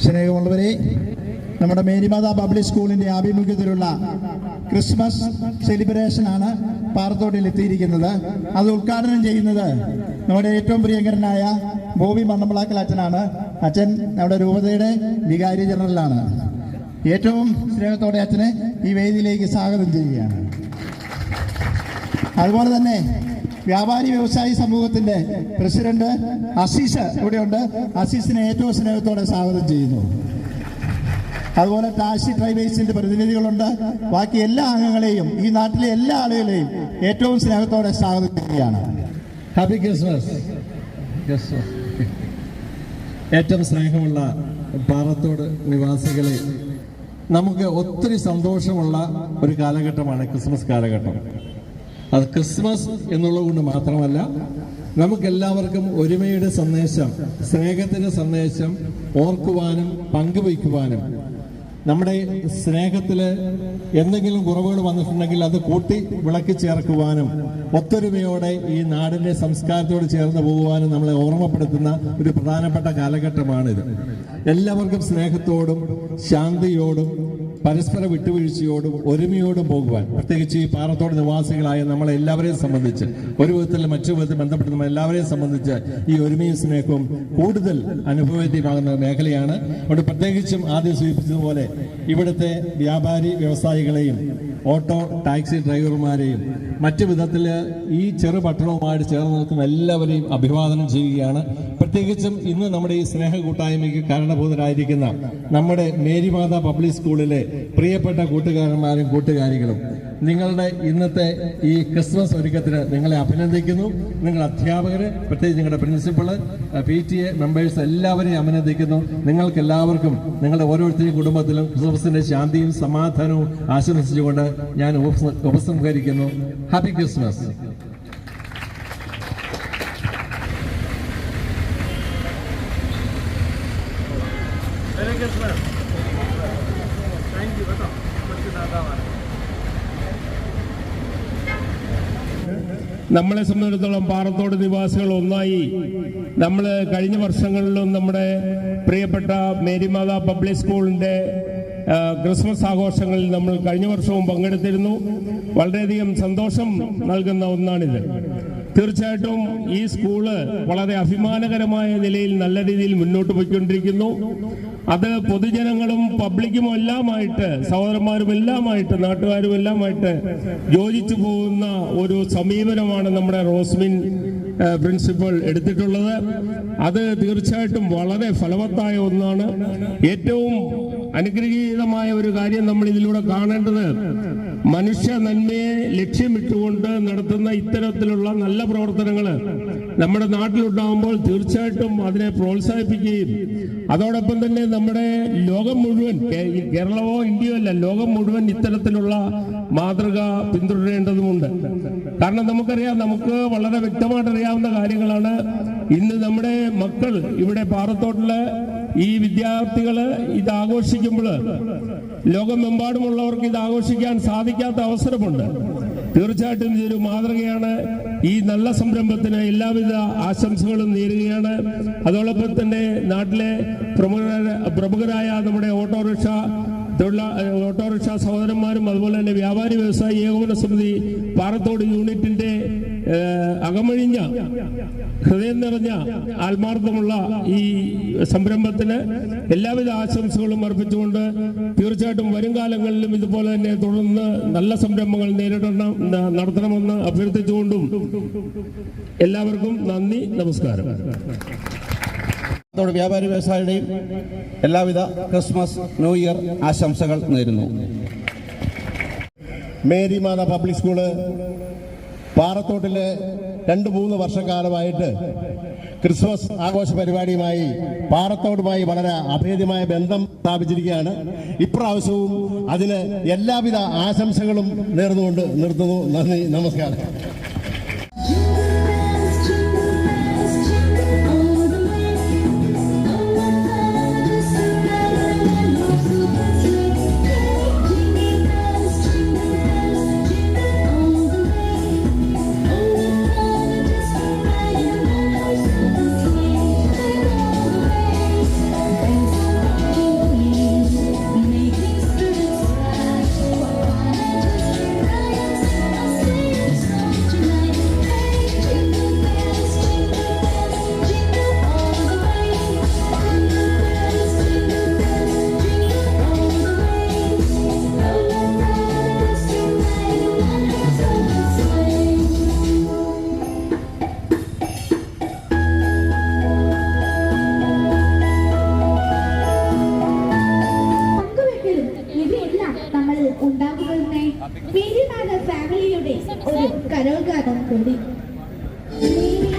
സ്നേഹമുള്ളവരെ, നമ്മുടെ മേരിമാതാ പബ്ലിക് സ്കൂളിൻ്റെ ആഭിമുഖ്യത്തിലുള്ള ക്രിസ്മസ് സെലിബ്രേഷനാണ് പാറത്തോട്ടിൽ എത്തിയിരിക്കുന്നത്. അത് ഉദ്ഘാടനം ചെയ്യുന്നത് നമ്മുടെ ഏറ്റവും പ്രിയങ്കരനായ ബോബി മണ്ണമ്പളാക്കൽ അച്ഛനാണ്. അച്ഛൻ നമ്മുടെ രൂപതയുടെ വികാരി ജനറലാണ്. ഏറ്റവും സ്നേഹത്തോടെ അച്ഛനെ ഈ വേദിയിലേക്ക് സ്വാഗതം ചെയ്യുകയാണ്. അതുപോലെ തന്നെ വ്യാപാരി വ്യവസായി സമൂഹത്തിൻ്റെ പ്രസിഡന്റ് അസീസ് ഇവിടെയുണ്ട്. അസീസിനെ ഏറ്റവും സ്നേഹത്തോടെ സ്വാഗതം ചെയ്യുന്നു. അതുപോലെ ടാക്സി ഡ്രൈവേഴ്സിൻ്റെ പ്രതിനിധികളുണ്ട്. ബാക്കി എല്ലാ അംഗങ്ങളെയും, ഈ നാട്ടിലെ എല്ലാ ആളുകളെയും ഏറ്റവും സ്നേഹത്തോടെ സ്വാഗതം ചെയ്യുകയാണ്. Happy Christmas. ഏറ്റവും സ്നേഹമുള്ള പാറത്തോട് നിവാസികളെ, നമുക്ക് ഒത്തിരി സന്തോഷമുള്ള ഒരു കാലഘട്ടമാണ് ക്രിസ്മസ് കാലഘട്ടം. അത് ക്രിസ്മസ് എന്നുള്ളത് കൊണ്ട് മാത്രമല്ല, നമുക്കെല്ലാവർക്കും ഒരുമയുടെ സന്ദേശം, സ്നേഹത്തിൻ്റെ സന്ദേശം ഓർക്കുവാനും പങ്കുവയ്ക്കുവാനും, നമ്മുടെ സ്നേഹത്തിൽ എന്തെങ്കിലും കുറവുകൾ വന്നിട്ടുണ്ടെങ്കിൽ അത് കൂട്ടി വിളക്കി ചേർക്കുവാനും, ഒത്തൊരുമയോടെ ഈ നാടിൻ്റെ സംസ്കാരത്തോട് ചേർന്ന് പോകുവാനും നമ്മളെ ഓർമ്മപ്പെടുത്തുന്ന ഒരു പ്രധാനപ്പെട്ട കാലഘട്ടമാണിത്. എല്ലാവർക്കും സ്നേഹത്തോടും ശാന്തിയോടും പരസ്പര വിട്ടുവീഴ്ചയോടും ഒരുമയോടും പോകുവാൻ, പ്രത്യേകിച്ച് ഈ പാറത്തോട് നിവാസികളായ നമ്മളെല്ലാവരെയും സംബന്ധിച്ച്, ഒരു വിധത്തിൽ മറ്റു വിധത്തിൽ ബന്ധപ്പെട്ട് നമ്മൾ എല്ലാവരെയും സംബന്ധിച്ച് ഈ ഒരുമയും സ്നേഹവും കൂടുതൽ അനുഭവവേദ്യമാകുന്ന മേഖലയാണ്. അതുകൊണ്ട് പ്രത്യേകിച്ചും ആദ്യം സൂചിപ്പിച്ചതുപോലെ ഇവിടുത്തെ വ്യാപാരി വ്യവസായികളെയും ഓട്ടോ ടാക്സി ഡ്രൈവർമാരെയും മറ്റു വിധത്തിൽ ഈ ചെറു പട്ടണവുമായിട്ട് ചേർന്ന് നിൽക്കുന്ന എല്ലാവരെയും അഭിവാദനം ചെയ്യുകയാണ്. പ്രത്യേകിച്ചും ഇന്ന് നമ്മുടെ ഈ സ്നേഹ കൂട്ടായ്മയ്ക്ക് കാരണഭൂതരായിരിക്കുന്ന നമ്മുടെ മേരിമാതാ പബ്ലിക് സ്കൂളിലെ പ്രിയപ്പെട്ട കൂട്ടുകാരന്മാരും കൂട്ടുകാരികളും, നിങ്ങളുടെ ഇന്നത്തെ ഈ ക്രിസ്മസ് ഒരുക്കത്തിന് നിങ്ങളെ അഭിനന്ദിക്കുന്നു. നിങ്ങൾ അധ്യാപകർ, പ്രത്യേകിച്ച് നിങ്ങളുടെ പ്രിൻസിപ്പള്, PTA മെമ്പേഴ്സ് എല്ലാവരെയും അഭിനന്ദിക്കുന്നു. നിങ്ങൾക്ക് എല്ലാവർക്കും നിങ്ങളുടെ ഓരോരുത്തരുടെയും കുടുംബത്തിലും ക്രിസ്മസിന്റെ ശാന്തിയും സമാധാനവും ആശംസിച്ചുകൊണ്ട് ഞാൻ ഉപസംഹരിക്കുന്നു. Happy Christmas. നമ്മളെ സംബന്ധിച്ചിടത്തോളം പാറത്തോട് നിവാസികൾ ഒന്നായി നമ്മൾ കഴിഞ്ഞ വർഷങ്ങളിലും നമ്മുടെ പ്രിയപ്പെട്ട മേരിമാതാ പബ്ലിക് സ്കൂളിൻ്റെ ക്രിസ്മസ് ആഘോഷങ്ങളിൽ നമ്മൾ കഴിഞ്ഞ വർഷവും പങ്കെടുത്തിരുന്നു. വളരെയധികം സന്തോഷം നൽകുന്ന ഒന്നാണിത്. തീർച്ചയായിട്ടും ഈ സ്കൂള് വളരെ അഭിമാനകരമായ നിലയിൽ നല്ല രീതിയിൽ മുന്നോട്ട് പോയിക്കൊണ്ടിരിക്കുന്നു. അത് പൊതുജനങ്ങളും പബ്ലിക്കും എല്ലാമായിട്ട്, സഹോദരന്മാരും എല്ലാമായിട്ട്, നാട്ടുകാരും എല്ലാമായിട്ട് യോജിച്ചു പോകുന്ന ഒരു സമീപനമാണ് നമ്മുടെ റോസ്മിൻ പ്രിൻസിപ്പൽ എടുത്തിട്ടുള്ളത്. അത് തീർച്ചയായിട്ടും വളരെ ഫലവത്തായ ഒന്നാണ്. ഏറ്റവും അനുഗ്രഹീതമായ ഒരു കാര്യം നമ്മൾ ഇതിലൂടെ കാണേണ്ടത്, മനുഷ്യ നന്മയെ ലക്ഷ്യമിട്ടുകൊണ്ട് നടത്തുന്ന ഇത്തരത്തിലുള്ള നല്ല പ്രവർത്തനങ്ങൾ നമ്മുടെ നാട്ടിലുണ്ടാകുമ്പോൾ തീർച്ചയായിട്ടും അതിനെ പ്രോത്സാഹിപ്പിക്കുകയും അതോടൊപ്പം തന്നെ നമ്മുടെ ലോകം മുഴുവൻ, കേരളമോ ഇന്ത്യയോ അല്ല, ലോകം മുഴുവൻ ഇത്തരത്തിലുള്ള മാതൃക പിന്തുടരേണ്ടതുമുണ്ട്. കാരണം നമുക്കറിയാം, നമുക്ക് വളരെ വ്യക്തമായിട്ട് അറിയാവുന്ന കാര്യങ്ങളാണ്. ഇന്ന് നമ്മുടെ മക്കൾ ഇവിടെ പാറത്തോട്ടില് ഈ വിദ്യാർത്ഥികൾ ഇത് ആഘോഷിക്കുമ്പോൾ ലോകമെമ്പാടുമുള്ളവർക്ക് ഇത് ആഘോഷിക്കാൻ സാധിക്കാത്ത അവസരമുണ്ട്. തീർച്ചയായിട്ടും ഇതൊരു മാതൃകയാണ്. ഈ നല്ല സംരംഭത്തിന് എല്ലാവിധ ആശംസകളും നേരുകയാണ്. അതോടൊപ്പം തന്നെ നാട്ടിലെ പ്രമുഖരായ നമ്മുടെ ഓട്ടോറിക്ഷ സഹോദരന്മാരും അതുപോലെ തന്നെ വ്യാപാരി വ്യവസായി ഏകോപന സമിതി പാറത്തോട് യൂണിറ്റിന്റെ അകമഴിഞ്ഞ ഹൃദയം നിറഞ്ഞ ആത്മാർത്ഥമുള്ള ഈ സംരംഭത്തിന് എല്ലാവിധ ആശംസകളും അർപ്പിച്ചുകൊണ്ട് തീർച്ചയായിട്ടും വരും കാലങ്ങളിലും ഇതുപോലെ തന്നെ തുടർന്ന് നല്ല സംരംഭങ്ങൾ നടത്തണമെന്ന് അഭ്യർത്ഥിച്ചുകൊണ്ടും എല്ലാവർക്കും നന്ദി, നമസ്കാരം. വ്യാപാരി വ്യവസായിയുടെയും എല്ലാവിധ ക്രിസ്മസ് ന്യൂ ഇയർ ആശംസകൾ നേരുന്നു. മേരിമാതാ പബ്ലിക് സ്കൂള് പാറത്തോട്ടിലെ 2-3 വർഷക്കാലമായിട്ട് ക്രിസ്മസ് ആഘോഷ പരിപാടിയുമായി പാറത്തോടുമായി വളരെ അഭേദ്യമായ ബന്ധം സ്ഥാപിച്ചിരിക്കുകയാണ്. ഇപ്രാവശ്യവും അതിന് എല്ലാവിധ ആശംസകളും നേർന്നുകൊണ്ട് നിർത്തുന്നു. നന്ദി, നമസ്കാരം. നീ